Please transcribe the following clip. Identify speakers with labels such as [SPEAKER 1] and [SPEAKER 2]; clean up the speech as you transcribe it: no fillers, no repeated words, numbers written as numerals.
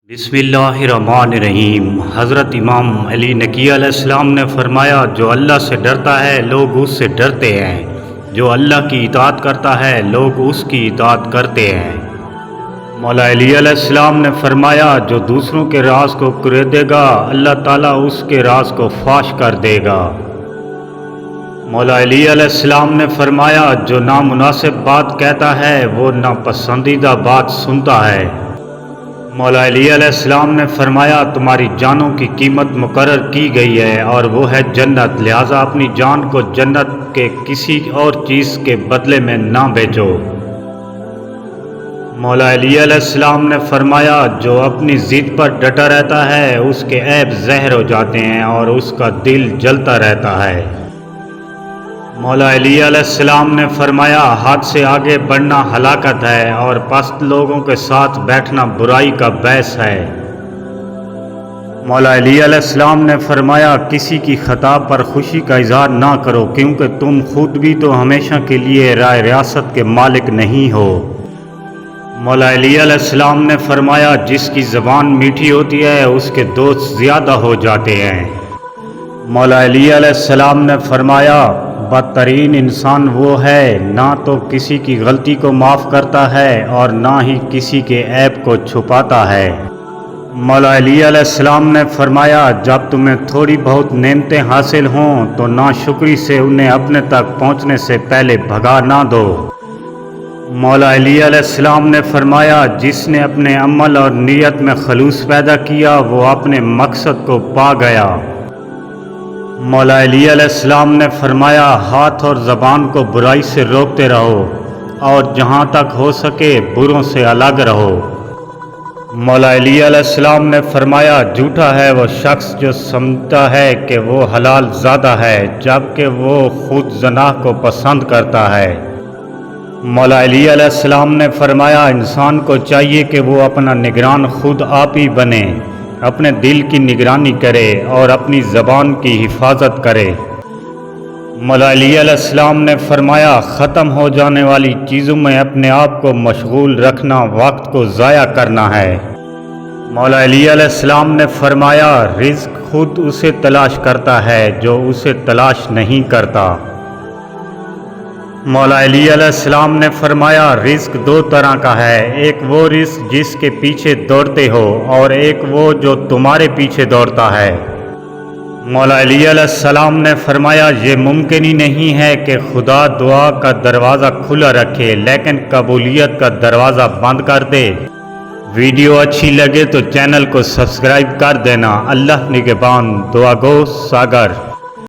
[SPEAKER 1] بسم اللہ الرحمن الرحیم۔ حضرت امام علی نقی علیہ السلام نے فرمایا، جو اللہ سے ڈرتا ہے لوگ اس سے ڈرتے ہیں، جو اللہ کی اطاعت کرتا ہے لوگ اس کی اطاعت کرتے ہیں۔ مولا علی علیہ السلام نے فرمایا، جو دوسروں کے راز کو کریدے گا اللہ تعالیٰ اس کے راز کو فاش کر دے گا۔ مولا علی علیہ السلام نے فرمایا، جو نامناسب بات کہتا ہے وہ ناپسندیدہ بات سنتا ہے۔ مولا علی علیہ السلام نے فرمایا، تمہاری جانوں کی قیمت مقرر کی گئی ہے اور وہ ہے جنت، لہٰذا اپنی جان کو جنت کے کسی اور چیز کے بدلے میں نہ بیچو۔ مولا علی علیہ السلام نے فرمایا، جو اپنی ضد پر ڈٹا رہتا ہے اس کے عیب ظاہر ہو جاتے ہیں اور اس کا دل جلتا رہتا ہے۔ مولا علی علیہ السلام نے فرمایا، حد سے آگے بڑھنا ہلاکت ہے اور پست لوگوں کے ساتھ بیٹھنا برائی کا باعث ہے۔ مولا علی علیہ السلام نے فرمایا، کسی کی خطا پر خوشی کا اظہار نہ کرو، کیونکہ تم خود بھی تو ہمیشہ کے لیے رائے ریاست کے مالک نہیں ہو۔ مولا علی علیہ السلام نے فرمایا، جس کی زبان میٹھی ہوتی ہے اس کے دوست زیادہ ہو جاتے ہیں۔ مولا علی علیہ السلام نے فرمایا، بدترین انسان وہ ہے نہ تو کسی کی غلطی کو معاف کرتا ہے اور نہ ہی کسی کے عیب کو چھپاتا ہے۔ مولا علی علیہ السلام نے فرمایا، جب تمہیں تھوڑی بہت نعمتیں حاصل ہوں تو ناشکری سے انہیں اپنے تک پہنچنے سے پہلے بھگا نہ دو۔ مولا علی علیہ السلام نے فرمایا، جس نے اپنے عمل اور نیت میں خلوص پیدا کیا وہ اپنے مقصد کو پا گیا۔ مولا علی علیہ السلام نے فرمایا، ہاتھ اور زبان کو برائی سے روکتے رہو اور جہاں تک ہو سکے بروں سے الگ رہو۔ مولا علی علیہ السلام نے فرمایا، جھوٹا ہے وہ شخص جو سمجھتا ہے کہ وہ حلال زادہ ہے جبکہ وہ خود زنا کو پسند کرتا ہے۔ مولا علی علیہ السلام نے فرمایا، انسان کو چاہیے کہ وہ اپنا نگران خود آپ ہی بنے، اپنے دل کی نگرانی کرے اور اپنی زبان کی حفاظت کرے۔ مولا علی علیہ السلام نے فرمایا، ختم ہو جانے والی چیزوں میں اپنے آپ کو مشغول رکھنا وقت کو ضائع کرنا ہے۔ مولا علی علیہ السلام نے فرمایا، رزق خود اسے تلاش کرتا ہے جو اسے تلاش نہیں کرتا۔ مولا علی علیہ السلام نے فرمایا، رزق دو طرح کا ہے، ایک وہ رزق جس کے پیچھے دوڑتے ہو اور ایک وہ جو تمہارے پیچھے دوڑتا ہے۔ مولا علی علیہ السلام نے فرمایا، یہ ممکن ہی نہیں ہے کہ خدا دعا کا دروازہ کھلا رکھے لیکن قبولیت کا دروازہ بند کر دے۔ ویڈیو اچھی لگے تو چینل کو سبسکرائب کر دینا۔ اللہ نگہبان۔ دعا گو ساگر۔